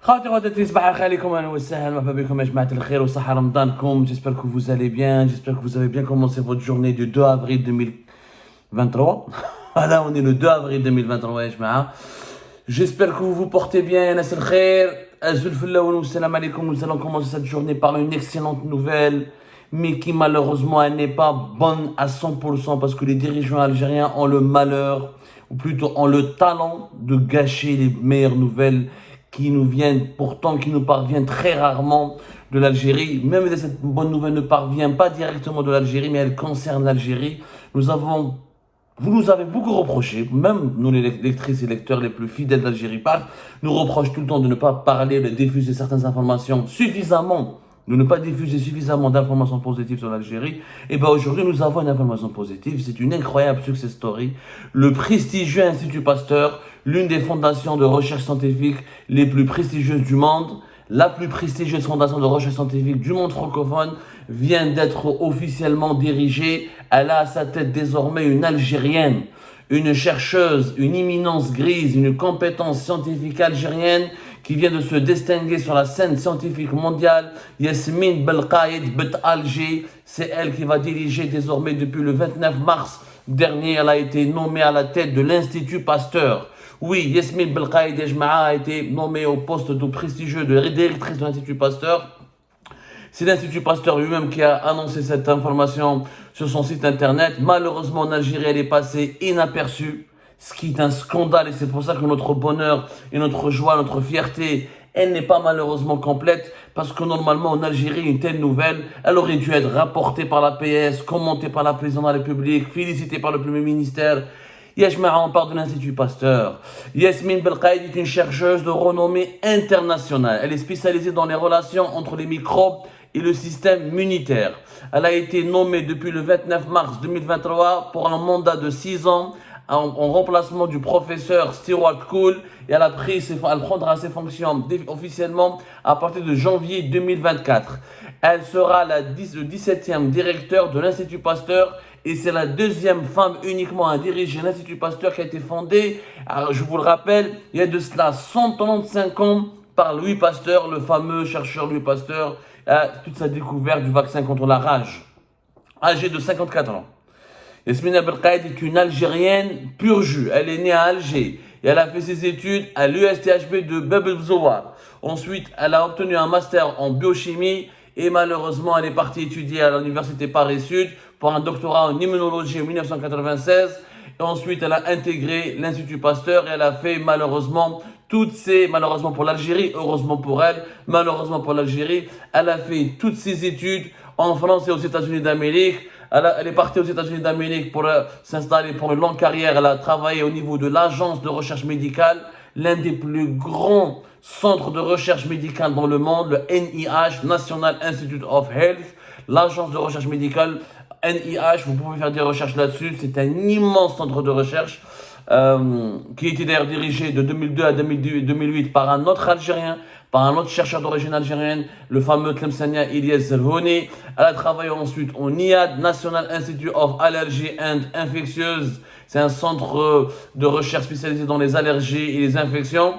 خاوتي خواتاتي صباح الخير عليكم اهلا وسهلا مرحبا بكم يا جماعه الخير وصحه رمضانكم. J'espère que vous allez bien, j'espère que vous avez bien commencé votre journée du 2 avril 2023. Voilà, on est le 2 avril 2023 يا جماعه. J'espère que vous vous portez bien يا ناس الخير. Azul Fellaoun salam alaikum. Nous allons commencer cette journée par une excellente nouvelle, mais qui malheureusement elle n'est pas bonne à 100% parce que les dirigeants algériens ont le malheur, ou plutôt ont le talent de gâcher les meilleures nouvelles qui nous viennent, pourtant qui nous parviennent très rarement de l'Algérie. Même si cette bonne nouvelle ne parvient pas directement de l'Algérie, mais elle concerne l'Algérie. Vous nous avez beaucoup reproché, même nous les lectrices et lecteurs les plus fidèles d'Algérie Park, nous reprochent tout le temps de ne pas parler, de diffuser certaines informations suffisamment, de ne pas diffuser suffisamment d'informations positives sur l'Algérie. Et bien aujourd'hui, nous avons une information positive. C'est une incroyable success story. Le prestigieux Institut Pasteur, l'une des fondations de recherche scientifique les plus prestigieuses du monde, la plus prestigieuse fondation de recherche scientifique du monde francophone, vient d'être officiellement dirigée. Elle a à sa tête désormais une Algérienne, une chercheuse, une imminence grise, une compétence scientifique algérienne qui vient de se distinguer sur la scène scientifique mondiale. Yasmine Belkaïd Bet Alger, c'est elle qui va diriger désormais depuis le 29 mars dernier. Elle a été nommée à la tête de l'Institut Pasteur. Oui, Yasmine Belkaïd a été nommée au poste de prestigieux de directrice de l'Institut Pasteur. C'est l'Institut Pasteur lui-même qui a annoncé cette information sur son site internet. Malheureusement, en Algérie, elle est passée inaperçue, ce qui est un scandale, et c'est pour ça que notre bonheur et notre joie, notre fierté, elle n'est pas malheureusement complète, parce que normalement en Algérie, une telle nouvelle, elle aurait dû être rapportée par la PS, commentée par la présidente de la République, félicitée par le Premier ministère. Yajma'a, on parle de l'Institut Pasteur. Yasmine Belkaïd est une chercheuse de renommée internationale. Elle est spécialisée dans les relations entre les microbes et le système immunitaire. Elle a été nommée depuis le 29 mars 2023 pour un mandat de 6 ans en remplacement du professeur Stewart Cool, et elle prendra ses fonctions officiellement à partir de janvier 2024. Elle sera le 17e directeur de l'Institut Pasteur et c'est la deuxième femme uniquement à diriger l'Institut Pasteur qui a été fondé, alors je vous le rappelle, il y a de cela 135 ans par Louis Pasteur, le fameux chercheur Louis Pasteur, toute sa découverte du vaccin contre la rage, âgée de 54 ans. Yasmine Belkaïd est une Algérienne pur jus. Elle est née à Alger et elle a fait ses études à l'USTHB de Bab el Zouar. Ensuite, elle a obtenu un master en biochimie et malheureusement, elle est partie étudier à l'université Paris-Sud pour un doctorat en immunologie en 1996. Et ensuite, elle a intégré l'Institut Pasteur et elle a fait malheureusement malheureusement pour l'Algérie, heureusement pour elle, malheureusement pour l'Algérie, elle a fait toutes ses études en France et aux États-Unis d'Amérique. Elle est partie aux États-Unis d'Amérique pour s'installer pour une longue carrière. Elle a travaillé au niveau de l'Agence de recherche médicale, l'un des plus grands centres de recherche médicale dans le monde, le NIH, National Institute of Health, l'Agence de recherche médicale, NIH, vous pouvez faire des recherches là-dessus. C'est un immense centre de recherche qui était d'ailleurs dirigé de 2002 à 2008 par un autre Algérien, par un autre chercheur d'origine algérienne, le fameux Tlemcenia Ilyes Zerhouni. Elle a travaillé ensuite au NIAID, National Institute of Allergy and Infectious. C'est un centre de recherche spécialisé dans les allergies et les infections.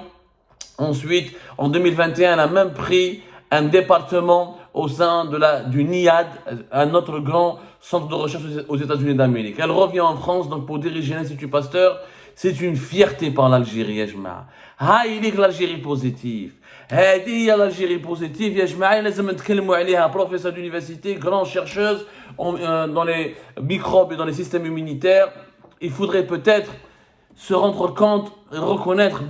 Ensuite, en 2021, elle a même pris un département au sein du NIAID, un autre grand centre de recherche aux États-Unis d'Amérique. Elle revient en France donc pour diriger l'Institut Pasteur. C'est une fierté pour l'Algérie, يا جماعة. هاي ليك l'Algérie positive. هذه هي l'Algérie positive يا جماعة. لازم نتكلموا عليها. Professeur d'université, grande chercheuse dans les microbes et dans les systèmes immunitaires. Il faudrait peut-être se rendre compte, reconnaître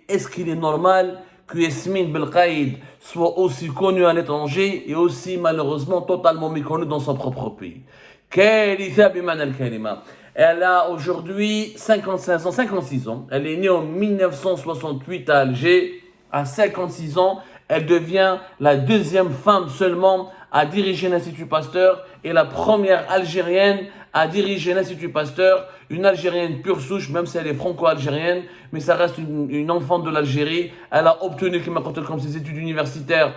est-ce qu'il est normal que Yasmine Belkaïd soit aussi connue à l'étranger et aussi malheureusement totalement méconnue dans son propre pays. كارثة بمعنى الكلمة. Elle a aujourd'hui 56 ans. Elle est née en 1968 à Alger. À 56 ans, elle devient la deuxième femme seulement à diriger l'Institut Pasteur et la première Algérienne à diriger l'Institut Pasteur. Une Algérienne pure souche, même si elle est franco-algérienne, mais ça reste une enfant de l'Algérie. Elle a obtenu, comme ses études universitaires,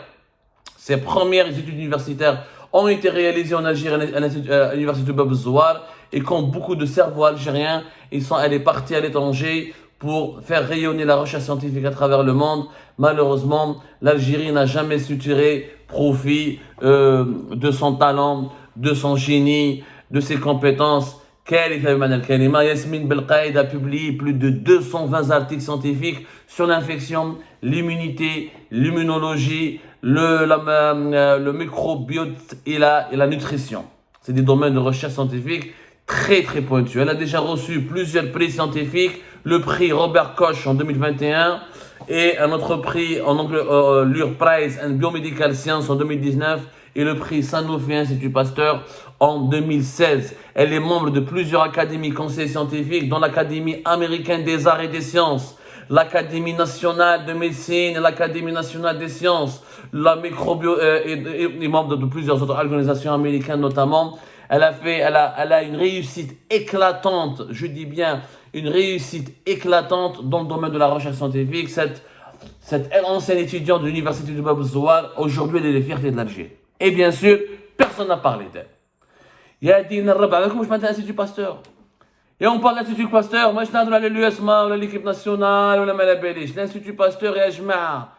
ses premières études universitaires ont été réalisées en Algérie à l'université de Bab el Zouar. Et comme beaucoup de cerveaux algériens, elle est partie à l'étranger pour faire rayonner la recherche scientifique à travers le monde. Malheureusement, l'Algérie n'a jamais su tirer profit de son talent, de son génie, de ses compétences. Yasmine Belkaïd a publié plus de 220 articles scientifiques sur l'infection, l'immunité, l'immunologie, le microbiote et la nutrition. C'est des domaines de recherche scientifique très très pointus. Elle a déjà reçu plusieurs prix scientifiques, le prix Robert Koch en 2021 et un autre prix en anglais, Lure Prize and Biomedical Science en 2019 et le prix Sanofi Institut Pasteur en 2016. Elle est membre de plusieurs académies conseils scientifiques, dont l'Académie américaine des arts et des sciences, l'Académie nationale de médecine et l'Académie nationale des sciences, la microbio et membre de plusieurs autres organisations américaines notamment. Elle a une réussite éclatante, je dis bien une réussite éclatante dans le domaine de la recherche scientifique. Cette ancienne étudiante de l'université de Bab el-Zouar, aujourd'hui elle est la fierté de l'Algérie. Et bien sûr, personne n'a parlé d'elle. Il y a dit, comment je m'attends à l'Institut Pasteur. Et on parle de l'Institut Pasteur, moi je n'ai pas l'USMA ou l'équipe nationale ou la Malabéliche. L'Institut Pasteur et Ajma,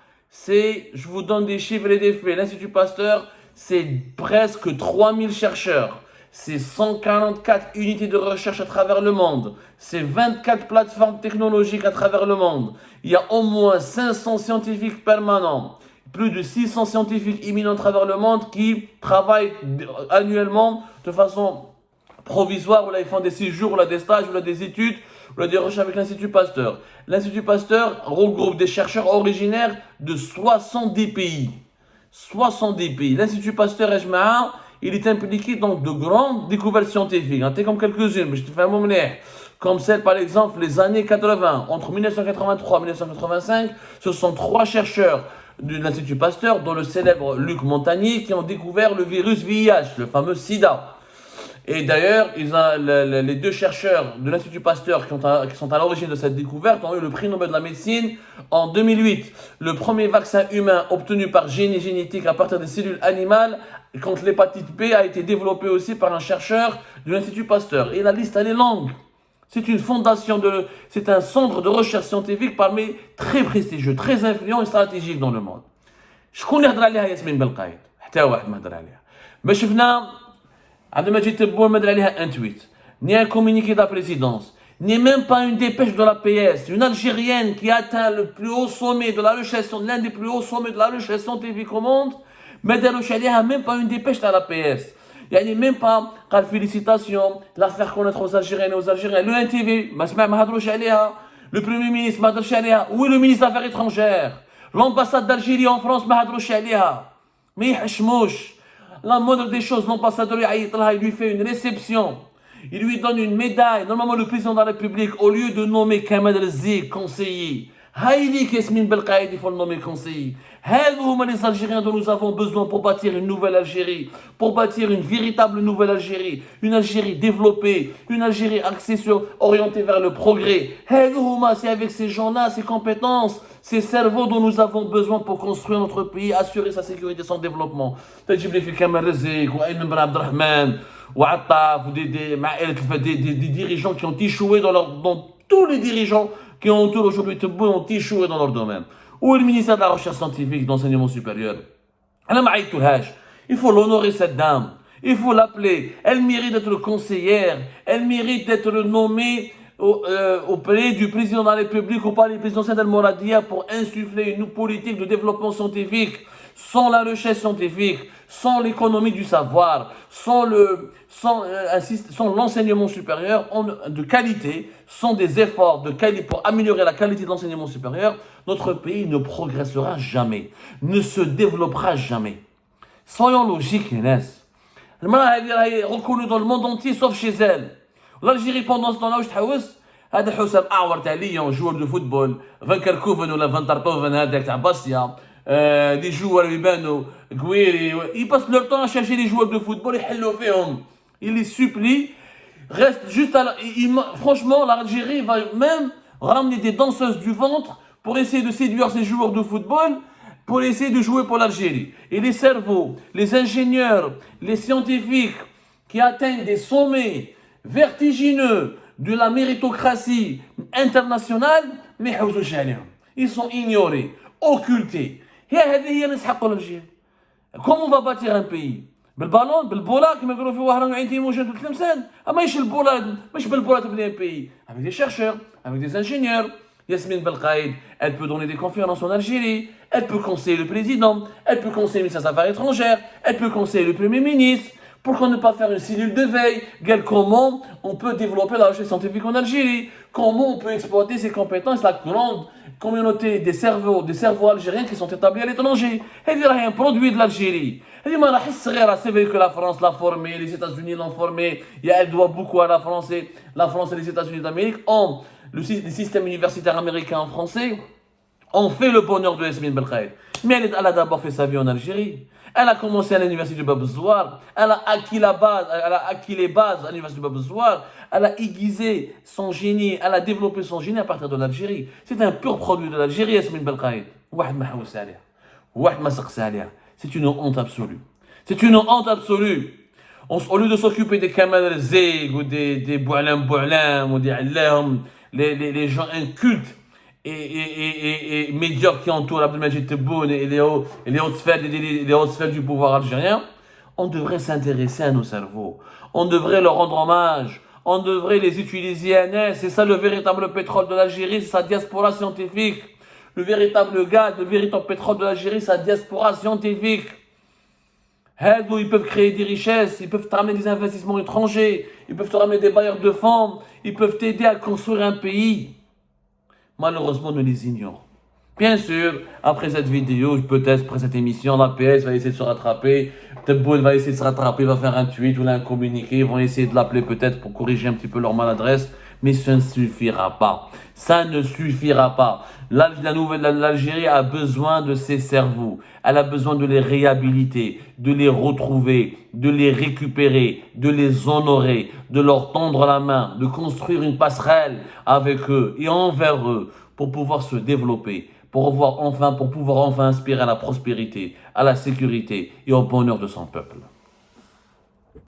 je vous donne des chiffres et des faits. L'Institut Pasteur, c'est presque 3000 chercheurs. C'est 144 unités de recherche à travers le monde. C'est 24 plateformes technologiques à travers le monde. Il y a au moins 500 scientifiques permanents. Plus de 600 scientifiques imminents à travers le monde qui travaillent annuellement de façon provisoire, ou là ils font des séjours, ou là des stages, ou là des études, ou là des recherches avec l'Institut Pasteur. L'Institut Pasteur regroupe des chercheurs originaires de 70 pays. 70 pays. L'Institut Pasteur Ejmaa, il est impliqué dans de grandes découvertes scientifiques. Comme quelques-unes, mais je te fais un moment. Comme celle, par exemple, les années 80. Entre 1983 et 1985, ce sont 3 chercheurs de l'Institut Pasteur, dont le célèbre Luc Montagnier, qui ont découvert le virus VIH, le fameux SIDA. Et d'ailleurs, les 2 chercheurs de l'Institut Pasteur qui sont à l'origine de cette découverte ont eu le prix Nobel de la médecine en 2008. Le premier vaccin humain obtenu par génie génétique à partir des cellules animales contre l'hépatite B a été développé aussi par un chercheur de l'Institut Pasteur. Et la liste, elle est longue. C'est une fondation, c'est un centre de recherche scientifique parmi très prestigieux, très influent et stratégique dans le monde. شكون اللي هضر عليها ياسمين بالقايد؟ حتى واحد ما هضر عليها. ما شفنا عندما جيت تبون ما هضر عليها un tweet, ni un communiqué de la présidence, ni même pas une dépêche de la PS, une Algérienne qui atteint le plus haut sommet de la recherche, l'un des plus hauts sommets de la recherche scientifique au monde, ما داروش عليها même pas une dépêche de la PS. يعني même pas قال félicitations, la faire connaître aux Algériens et aux Algériens. Le NTV ما هضروش عليها. Le Premier ministre ما هضرش عليها. Où est le ministre des Affaires étrangères? L'ambassade d'Algérie en France ما هضروش عليها. ما يحشموش. La moindre des choses, l'ambassadeur il lui fait une réception. Il lui donne une médaille. Normalement, le président de la République, au lieu de nommer Kamel Zik conseiller, Haïli Yasmine Belkaïd, il faut le nommer conseiller. Les Algériens dont nous avons besoin pour bâtir une nouvelle Algérie, pour bâtir une véritable nouvelle Algérie, une Algérie développée, une Algérie axée orientée vers le progrès. C'est avec ces gens-là, ces compétences, ces cerveaux dont nous avons besoin pour construire notre pays, assurer sa sécurité et son développement. Des dirigeants qui ont échoué dans tous les dirigeants qui ont autour aujourd'hui ont échoué dans leur domaine. Ou le ministère de la Recherche scientifique et d'enseignement supérieur. Il faut l'honorer cette dame. Il faut l'appeler. Elle mérite d'être conseillère. Elle mérite d'être nommée auprès du président de la République ou par les présidentielles d'Al-Mouradia pour insuffler une politique de développement scientifique. Sans la recherche scientifique, sans l'économie du savoir, sans l'enseignement supérieur de qualité, sans des efforts de qualité pour améliorer la qualité de l'enseignement supérieur, notre pays ne progressera jamais, ne se développera jamais. Soyons logiques, Inès. Elle est reconnue dans le monde entier, sauf chez elle. L'Algérie, pendant ce temps-là, هذا حسام أعور تاع ليون joueur de football Van Kerkhoven ولا Van Tartoven هذاك تاع باسيا des joueurs يبانوا Guiri, ils passent leur temps à chercher les joueurs de football et يحلوا فيهم. Ils les supplient, reste juste franchement l'Algérie va même ramener des danseuses du ventre pour essayer de séduire ces joueurs de football pour essayer de jouer pour l'Algérie. Et les cerveaux, les ingénieurs, les scientifiques qui atteignent des sommets vertigineux de la méritocratie internationale, mais ils sont ignorés, occultés. Comment on va bâtir un pays? بالبالون بالبولا كما يقولوا في واحد راهم عينتين موجود التلمسان ماهيش البولا مش بالبولا تبني un pays avec des chercheurs avec des ingénieurs. Yasmine Belkhaïd, elle peut donner des conférences en Algérie, elle peut conseiller le président, elle peut conseiller le ministre des Affaires étrangères, elle peut conseiller le Premier ministre. Pourquoi ne pas faire une cellule de veille? Comment on peut développer la recherche scientifique en Algérie? Comment on peut exploiter ses compétences, la grande communauté des cerveaux algériens qui sont établis à l'étranger? Elle dit un produit de l'Algérie. Elle dit, c'est vrai que la France l'a formé, les États-Unis l'ont formé, elle doit beaucoup à la France et les États-Unis d'Amérique ont le système universitaire américain en français ont fait le bonheur de Yasmine Belkhaïd. Mais elle a d'abord fait sa vie en Algérie. Elle a commencé à l'université du Bab el-Zouar. Elle a acquis les bases à l'université du Bab el-Zouar. Elle a aiguisé son génie, elle a développé son génie à partir de l'Algérie. C'est un pur produit de l'Algérie, Yasmine Belkhaïd. C'est une honte absolue. C'est une honte absolue. Au lieu de s'occuper des Kamal Zeg ou des Boualam ou des Allahum, les gens incultes et médiocres qui entourent Abdelmajid Tebboune et les hautes sphères du pouvoir algérien, on devrait s'intéresser à nos cerveaux. On devrait leur rendre hommage. On devrait les utiliser à NS. C'est ça le véritable pétrole de l'Algérie, c'est sa diaspora scientifique. Le véritable gaz, le véritable pétrole de l'Algérie, c'est sa diaspora scientifique. Ils peuvent créer des richesses, ils peuvent te ramener des investissements étrangers, ils peuvent te ramener des bailleurs de fonds, ils peuvent t'aider à construire un pays. Malheureusement, on les ignore. Bien sûr, après cette vidéo, peut-être après cette émission, la PS va essayer de se rattraper, Tebboune va essayer de se rattraper, va faire un tweet ou un communiqué, ils vont essayer de l'appeler peut-être pour corriger un petit peu leur maladresse, mais ça ne suffira pas. Ça ne suffira pas. L'Algérie a besoin de ses cerveaux. Elle a besoin de les réhabiliter, de les retrouver, de les récupérer, de les honorer, de leur tendre la main, de construire une passerelle avec eux et envers eux pour pouvoir se développer, pour pouvoir enfin inspirer à la prospérité, à la sécurité et au bonheur de son peuple.